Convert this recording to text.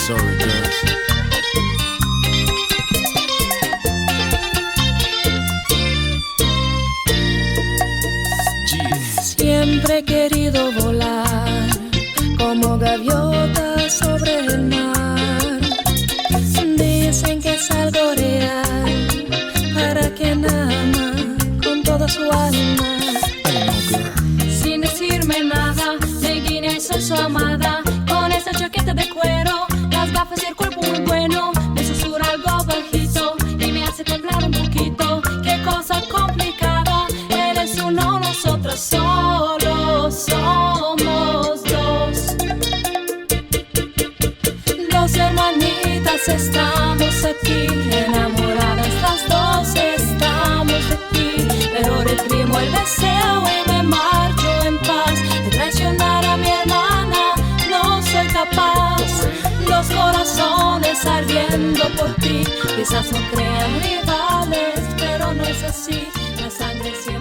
sorry, girls. Siempre he querido volar como gaviota sobre el mar. Dicen que es algo real para quien ama con toda su alma. Sin decirme nada, me guiña y soy su amada. Con esa chaqueta de cuero, las gafas y el cuerpo muy bueno. Me susurra algo bajito y me hace temblar un poquito. Qué cosa complicada, eres uno, nosotros solo somos dos. Dos hermanitas estamos aquí, enamoradas las dos estamos de ti. Pero reprimo el deseo y me marcho en paz. De traicionar a mi hermana no soy capaz. Los corazones ardiendo por ti, quizás no crean rivales, pero no es así. La sangre siempre